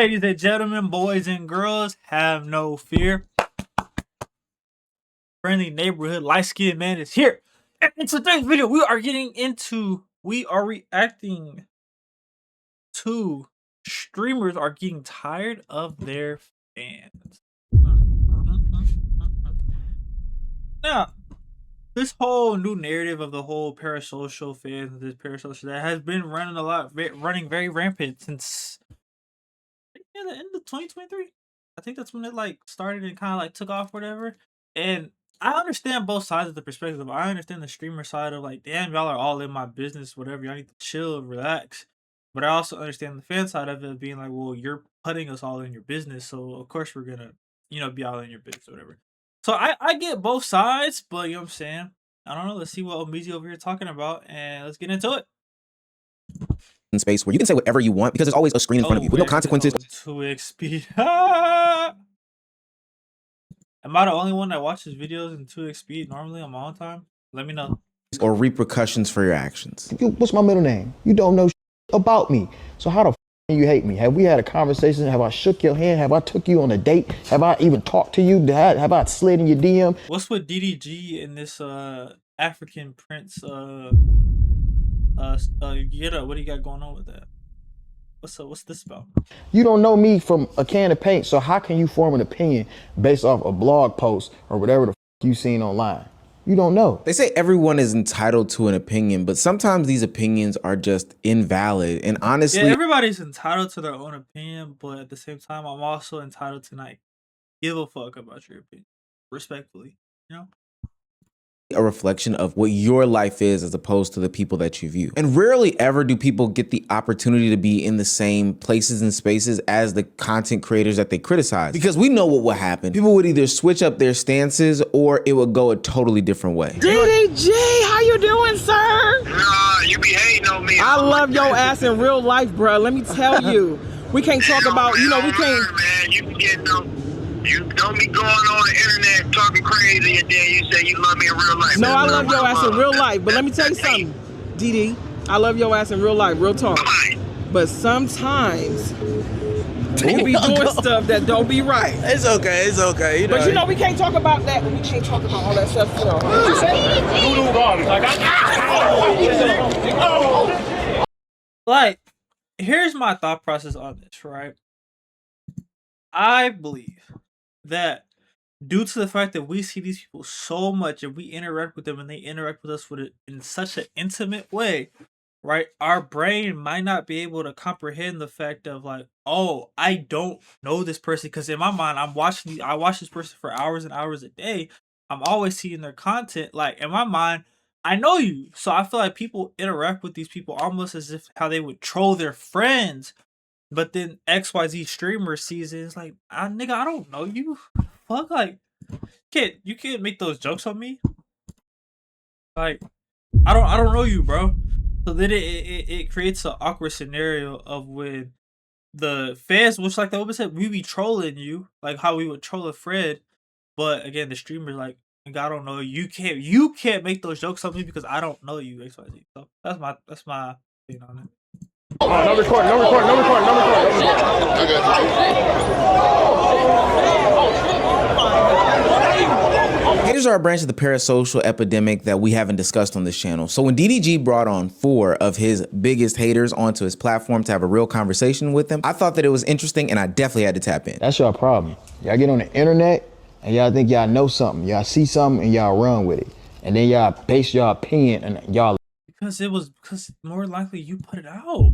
Ladies and gentlemen, boys and girls, have no fear. Friendly neighborhood light-skinned man is here. And in today's video, we are reacting to streamers are getting tired of their fans. Now, this whole new narrative of the whole parasocial fans, this parasocial that has been running very rampant since the end of 2023. I think that's when it like started and kind of like took off, whatever. And I understand both sides of the perspective. I understand the streamer side of like, damn, y'all are all in my business, whatever. Y'all need to chill, relax. But I also understand the fan side of it being like, well, you're putting us all in your business, so of course we're gonna, be all in your business, whatever. So I get both sides, but you know what I'm saying. I don't know. Let's see what Omizi over here talking about, and let's get into it. Space where you can say whatever you want because there's always a screen in front of you with no consequences. 2x speed. Am I the only one that watches videos in 2x speed normally on my own time? Let me know. Or repercussions for your actions. What's my middle name? You don't know about me. So how the can you hate me? Have we had a conversation? Have I shook your hand? Have I took you on a date? Have I even talked to you? Have I slid in your DM? What's with DDG and this African prince what do you got going on with that? What's this about? You don't know me from a can of paint, so how can you form an opinion based off a blog post or whatever the you seen online? You don't know. They say everyone is entitled to an opinion, but sometimes these opinions are just invalid. And honestly, yeah, everybody's entitled to their own opinion, but at the same time, I'm also entitled to not give a fuck about your opinion, respectfully, a reflection of what your life is as opposed to the people that you view. And rarely ever do people get the opportunity to be in the same places and spaces as the content creators that they criticize, because we know what will happen. People would either switch up their stances or it would go a totally different way. DDG, how you doing, sir? Nah, you be hating on me. I love your ass in real life, bro. Let me tell you. We can't talk about, we can't. Man, you don't be going on the internet talking crazy and then you say you love me in real life. No, I love your ass in real life, but let me tell you something, DD. I love your ass in real life, real talk. But sometimes they be doing stuff that don't be right. It's okay, it's okay. But we can't talk about that. We can't talk about all that stuff. Like, here's my thought process on this, right? I believe that due to the fact that we see these people so much and we interact with them and they interact with us in such an intimate way, right? Our brain might not be able to comprehend the fact of like, oh, I don't know this person, because in my mind, I watch this person for hours and hours a day. I'm always seeing their content. Like, in my mind, I know you. So I feel like people interact with these people almost as if how they would troll their friends. But then XYZ streamer sees it, it's like, nigga, I don't know you. Fuck, like, you can't make those jokes on me. Like, I don't know you, bro. So then it creates an awkward scenario of when the fans, which like the woman said, we be trolling you, like how we would troll a friend. But again, the streamer's like, nigga, I don't know you. You can't make those jokes on me because I don't know you, XYZ. So that's my thing on it. No recording. Haters are a branch of the parasocial epidemic that we haven't discussed on this channel. So when DDG brought on 4 of his biggest haters onto his platform to have a real conversation with them, I thought that it was interesting and I definitely had to tap in. That's your problem. Y'all get on the internet and y'all think y'all know something. Y'all see something and y'all run with it. And then y'all base your opinion and y'all. Because more likely you put it out.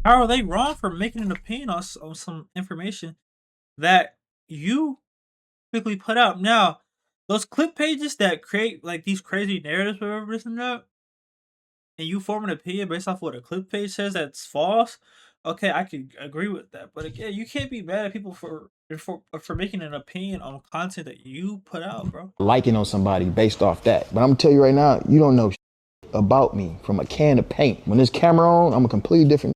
How are they wrong for making an opinion on some information that you quickly put out? Now, those clip pages that create like these crazy narratives or whatever this and that, and you form an opinion based off what a clip page says that's false, okay, I could agree with that. But again, you can't be mad at people for making an opinion on content that you put out, bro. Liking on somebody based off that. But I'm gonna tell you right now, you don't know about me from a can of paint. When this camera on, I'm a completely different.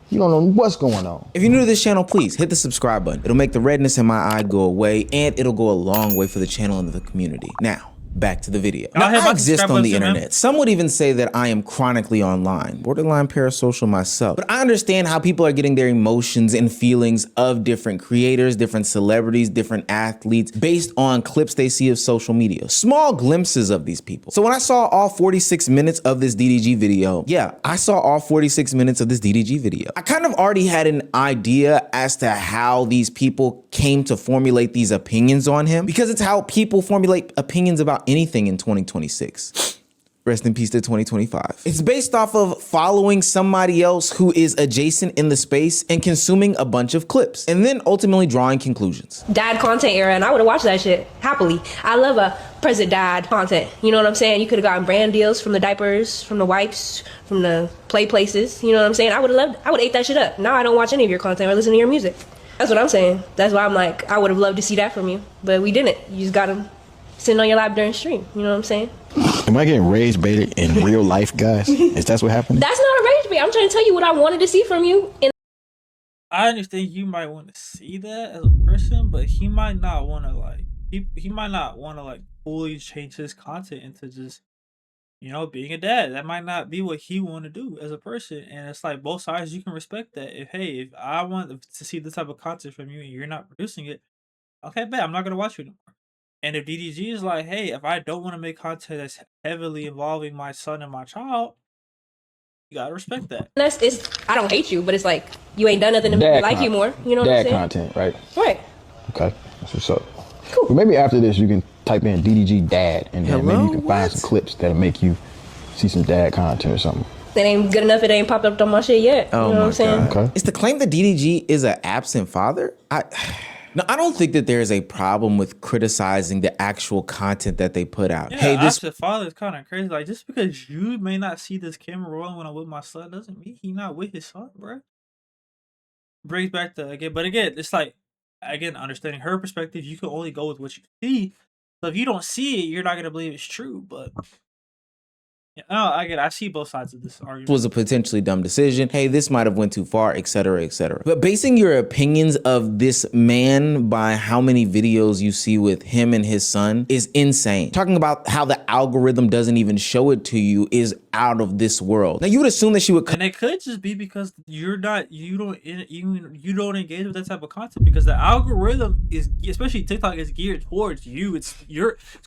You don't know what's going on. If you're new to this channel, please hit the subscribe button. It'll make the redness in my eye go away and it'll go a long way for the channel and the community. Now, back to the video. I'll Now, hit I my exist subscribe on the button, man. internet. Some would even say that I am chronically online, borderline parasocial myself. But I understand how people are getting their emotions and feelings of different creators, different celebrities, different athletes based on clips they see of social media. Small glimpses of these people. So when I saw all 46 minutes of this DDG video, yeah, I saw all 46 minutes of this DDG video. I kind of already had an idea as to how these people came to formulate these opinions on him, because it's how people formulate opinions about anything in 2026. Rest in peace to 2025. It's based off of following somebody else who is adjacent in the space and consuming a bunch of clips, and then ultimately drawing conclusions. Dad content era, and I would have watched that shit happily. I love a present dad content. You know what I'm saying? You could have gotten brand deals from the diapers, from the wipes, from the play places. You know what I'm saying? I would have ate that shit up. Now I don't watch any of your content or listen to your music. That's what I'm saying. That's why I'm like, I would have loved to see that from you, but we didn't. You just got him sitting on your lap during stream. You know what I'm saying? Am I getting rage baited in real life, guys? Is that what happened? That's not a rage bait. I'm trying to tell you what I wanted to see from you. And I understand you might want to see that as a person, but he might not want to like he might not want to like fully change his content into just, you know, being a dad. That might not be what he want to do as a person, and it's like both sides. You can respect that. If I want to see this type of content from you and you're not producing it, okay, bet I'm not gonna watch you anymore. And if DDG is like, hey, if I don't want to make content that's heavily involving my son and my child, you gotta respect that. it's I don't hate you, but it's like you ain't done nothing to make me like you more. You know what I'm Dad saying? content, right? Right. Okay, that's what's up. Cool. Well, maybe after this, you can type in DDG dad, and then maybe you can find some clips that'll make you see some dad content or something. It ain't good enough. It ain't popped up on my shit yet. Oh you know what I'm saying? Okay. Is the claim that DDG is an absent father? No, I don't think that there's a problem with criticizing the actual content that they put out. Yeah, Hey, this absent father is kind of crazy. Like, just because you may not see this camera rolling when I'm with my son doesn't mean he not with his son, bro. Brings back to again, it's like, again, understanding her perspective, you can only go with what you see. So if you don't see it, you're not gonna believe it's true. But yeah, no, I see both sides of this argument. was a potentially dumb decision. Hey, this might have went too far, etc., etc. But basing your opinions of this man by how many videos you see with him and his son is insane. Talking about how the algorithm doesn't even show it to you is out of this world. Now you would assume that she would And it could just be because you don't engage with that type of content, because the algorithm is, especially TikTok, is geared towards you. It's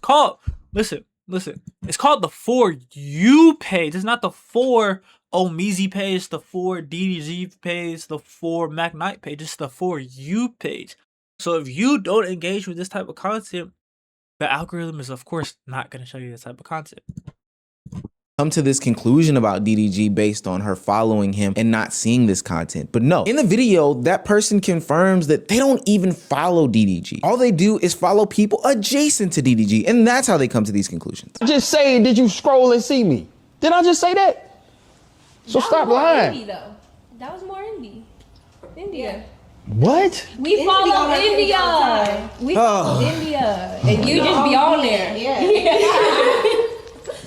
called, listen, it's called the For You page. It's not the For Omizi page, the For DDG page, the For Mac Knight page. It's the For You page. So if you don't engage with this type of content, the algorithm is of course not going to show you this type of content. come to this conclusion about DDG based on her following him and not seeing this content. But no, in the video, that person confirms that they don't even follow DDG. All they do is follow people adjacent to DDG, and that's how they come to these conclusions. Just say, did you scroll and see me? Did I just say that? So stop lying. That was more indie. India. What? We follow India. We follow India. And you just be on there.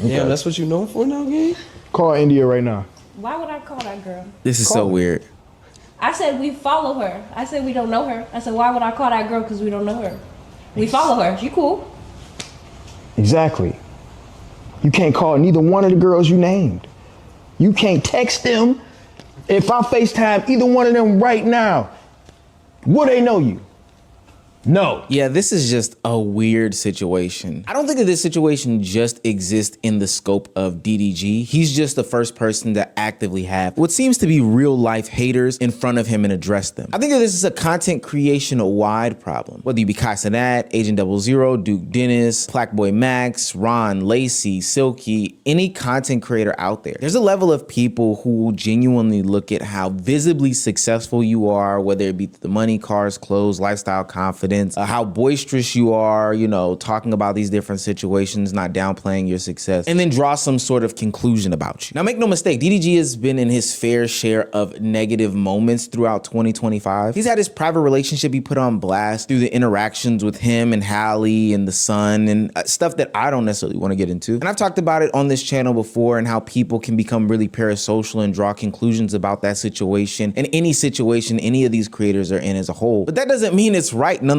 Yeah, that's what you known for now, gang? Call India right now. Why would I call that girl? This is so weird. I said we follow her. I said we don't know her. I said, why would I call that girl? Because we don't know her. We follow her. She cool. Exactly. You can't call neither one of the girls you named. You can't text them. If I FaceTime either one of them right now, will they know you? No. Yeah, this is just a weird situation. I don't think that this situation just exists in the scope of DDG. He's just the first person to actively have what seems to be real life haters in front of him and address them. I think that this is a content creation wide problem. Whether you be Kai Cenat, Agent 00, Duke Dennis, Plaqueboy Max, Ron, Lacey, Silky, any content creator out there, there's a level of people who genuinely look at how visibly successful you are, whether it be the money, cars, clothes, lifestyle, confidence, how boisterous you are, you know, talking about these different situations, not downplaying your success, and then draw some sort of conclusion about you. Now, make no mistake, DDG has been in his fair share of negative moments throughout 2025. He's had his private relationship he put on blast through the interactions with him and Hallie and the son and stuff that I don't necessarily want to get into. And I've talked about it on this channel before and how people can become really parasocial and draw conclusions about that situation and any situation any of these creators are in as a whole. But that doesn't mean it's right nonetheless.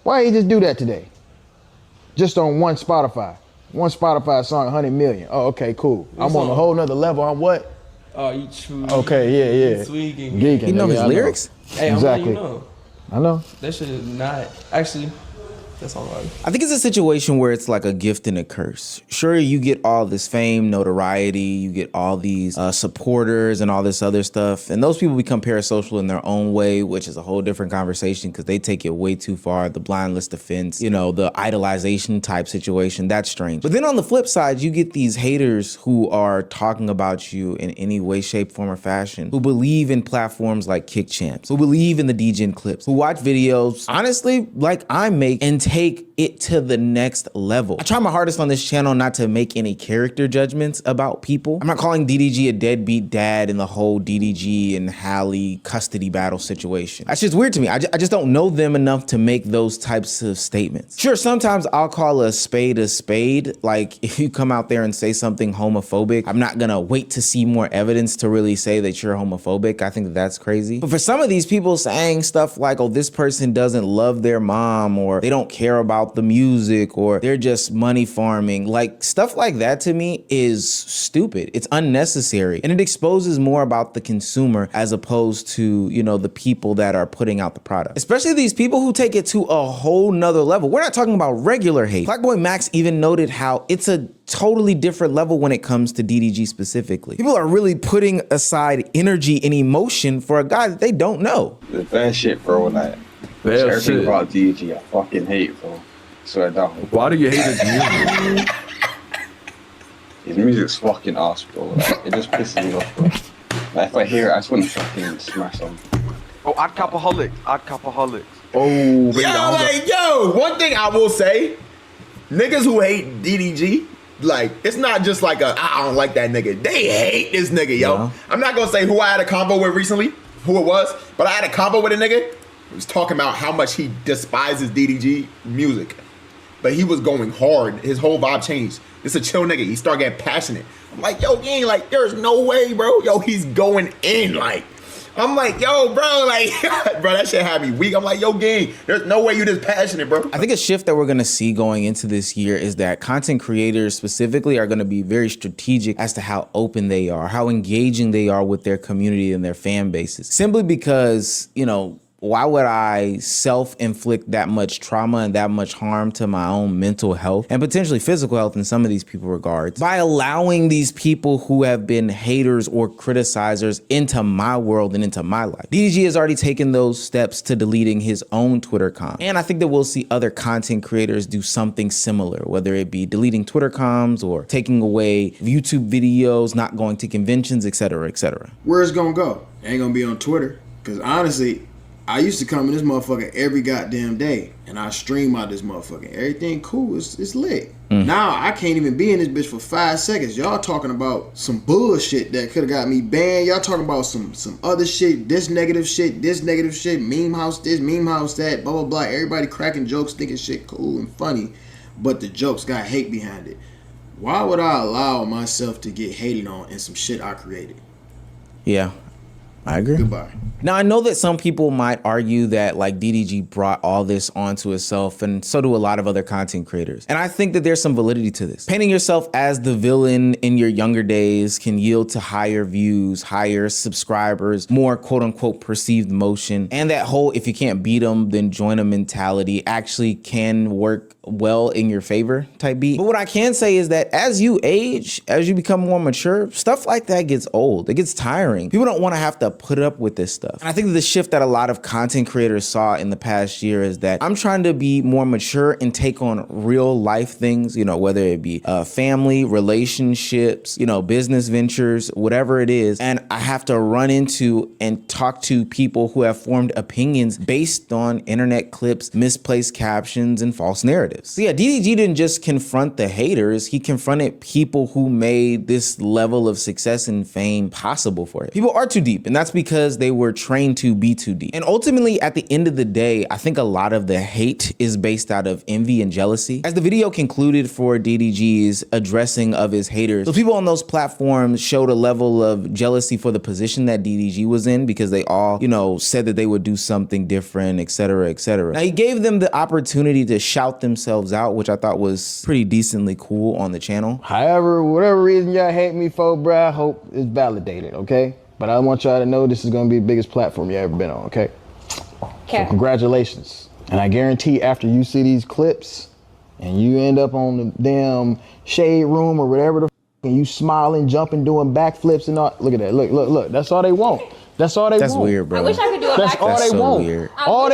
Why he just do that today? Just on one Spotify song, 100 million. Oh, okay, cool. I'm on a whole nother level. I'm what? Oh, you true. Okay, yeah. Tweaking. Geeking. You know nigga, his I lyrics? Hey, Exactly. I'm letting you know. I know. That shit is not actually. That's all right. I think it's a situation where it's like a gift and a curse. Sure, you get all this fame, notoriety, you get all these supporters and all this other stuff, and those people become parasocial in their own way, which is a whole different conversation because they take it way too far. The blind list offense, the idolization type situation, that's strange. But then on the flip side, you get these haters who are talking about you in any way, shape, form, or fashion, who believe in platforms like Kick Champs, who believe in the DGen clips, who watch videos, honestly, like I make, and take it to the next level. I try my hardest on this channel not to make any character judgments about people. I'm not calling DDG a deadbeat dad in the whole DDG and Halle custody battle situation. That's just weird to me. I just don't know them enough to make those types of statements. Sure, sometimes I'll call a spade a spade. Like if you come out there and say something homophobic, I'm not gonna wait to see more evidence to really say that you're homophobic. I think that that's crazy. But for some of these people saying stuff like, oh, this person doesn't love their mom, or they don't care about the music, or they're just money farming, like stuff like that to me is stupid. It's unnecessary, and it exposes more about the consumer as opposed to, the people that are putting out the product. Especially these people who take it to a whole nother level. We're not talking about regular hate. Blackboy Max even noted how it's a totally different level when it comes to DDG specifically. People are really putting aside energy and emotion for a guy that they don't know. The bad shit, bro. Like, Bad everything shit. about DDG, I fucking hate, bro. Swear down. Why do you hate his music? His music's fucking ass, bro. Like, it just pisses me off, bro. Like, if I hear it, I just want to fucking smash them. Oh, Odd Copaholics. Oh, Yo, one thing I will say, niggas who hate DDG, like, it's not just like I don't like that nigga. They hate this nigga, yo. Yeah. I'm not gonna say who I had a combo with recently, who it was, but I had a combo with a nigga who was talking about how much he despises DDG music. But he was going hard. His whole vibe changed. This a chill nigga. He started getting passionate. I'm like, yo, gang, like, there's no way, bro. Yo, he's going in, like. I'm like, yo, bro, like, bro, that shit had me weak. I'm like, yo, gang, there's no way you this passionate, bro. I think a shift that we're gonna see going into this year is that content creators specifically are gonna be very strategic as to how open they are, how engaging they are with their community and their fan bases. Simply because, why would I self-inflict that much trauma and that much harm to my own mental health and potentially physical health in some of these people's regards by allowing these people who have been haters or criticizers into my world and into my life? DDG has already taken those steps to deleting his own Twitter comms. And I think that we'll see other content creators do something similar, whether it be deleting Twitter comms or taking away YouTube videos, not going to conventions, etc., etc. Where it's gonna go? It ain't gonna be on Twitter. Cause honestly, I used to come in this motherfucker every goddamn day, and I stream out this motherfucker. Everything cool, it's lit. Now I can't even be in this bitch for 5 seconds. Y'all talking about some bullshit that could have got me banned. Y'all talking about some other shit, this negative shit, meme house this, meme house that, blah blah blah. Everybody cracking jokes, thinking shit cool and funny, but the jokes got hate behind it. Why would I allow myself to get hated on in some shit I created? Yeah, I agree. Goodbye. Now, I know that some people might argue that like DDG brought all this onto itself, and so do a lot of other content creators. And I think that there's some validity to this. Painting yourself as the villain in your younger days can yield to higher views, higher subscribers, more quote unquote perceived motion. And that whole if you can't beat them, then join them mentality actually can work well in your favor type beat. But what I can say is that as you age, as you become more mature, stuff like that gets old. It gets tiring. People don't want to have to put up with this stuff. And I think that the shift that a lot of content creators saw in the past year is that I'm trying to be more mature and take on real life things, whether it be family, relationships, business ventures, whatever it is. And I have to run into and talk to people who have formed opinions based on internet clips, misplaced captions, and false narratives. So yeah, DDG didn't just confront the haters, he confronted people who made this level of success and fame possible for it. People are too deep, and that's because they were trained to be 2D. And ultimately, at the end of the day, I think a lot of the hate is based out of envy and jealousy. As the video concluded for DDG's addressing of his haters, those people on those platforms showed a level of jealousy for the position that DDG was in because they all, you know, said that they would do something different, etc., etc. Now, he gave them the opportunity to shout themselves out, which I thought was pretty decently cool on the channel. However, whatever reason y'all hate me for, bruh, I hope it's validated, okay? But I want y'all to know this is gonna be the biggest platform you ever been on, okay? So congratulations. And I guarantee after you see these clips and you end up on the damn shade room or whatever the f, and you smiling, jumping, doing backflips and all, look at that, look, that's all they want. That's all they want. That's weird, bro. I wish I could do a That's backflip. all they so want. weird. All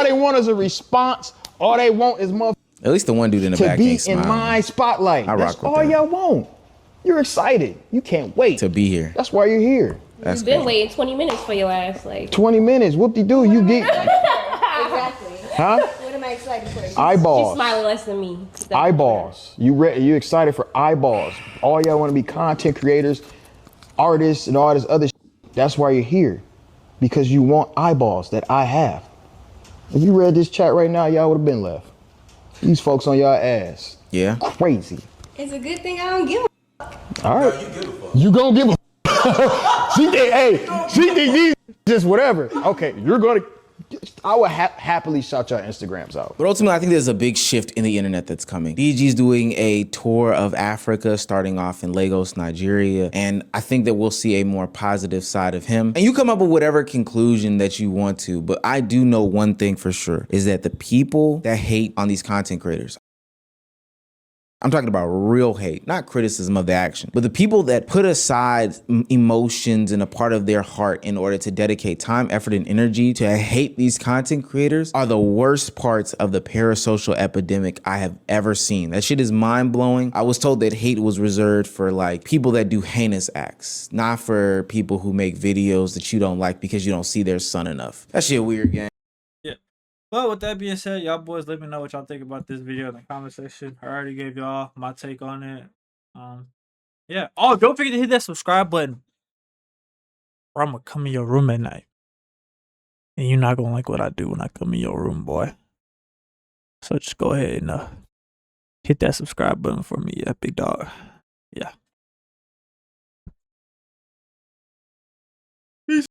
they want is a response. All they want is motherfuckers At least the one dude in the to back be ain't in smiling. my spotlight. I That's rock with all that. y'all want. You're excited. You can't wait To be here. That's why you're here. That's You've been crazy. waiting 20 minutes for your ass. Like, 20 minutes. Whoop-de-doo. You get exactly. huh? What am I excited for? She's Eyeballs. smiling less than me. That's Eyeballs. You excited for eyeballs. All y'all want to be content creators, artists, and all this other shit. That's why you're here. Because you want eyeballs that I have. If you read this chat right now, y'all would have been left. These folks on y'all ass. Yeah. Crazy. It's a good thing I don't give a All right. You gonna give a she think these just whatever. Okay, you're gonna I would happily shout your Instagrams out. But ultimately, I think there's a big shift in the internet that's coming. DDG's doing a tour of Africa, starting off in Lagos, Nigeria. And I think that we'll see a more positive side of him. And you come up with whatever conclusion that you want to, but I do know one thing for sure, is that the people that hate on these content creators, I'm talking about real hate, not criticism of the action, but the people that put aside emotions and a part of their heart in order to dedicate time, effort, and energy to hate these content creators are the worst parts of the parasocial epidemic I have ever seen. That shit is mind blowing. I was told that hate was reserved for like people that do heinous acts, not for people who make videos that you don't like because you don't see their son enough. That shit weird, gang. Well, with that being said, y'all boys, let me know what y'all think about this video in the comment section. I already gave y'all my take on it. Yeah. Oh, don't forget to hit that subscribe button, or I'm gonna come in your room at night, and you're not gonna like what I do when I come in your room, boy. So just go ahead and hit that subscribe button for me, yeah, big dog. Yeah.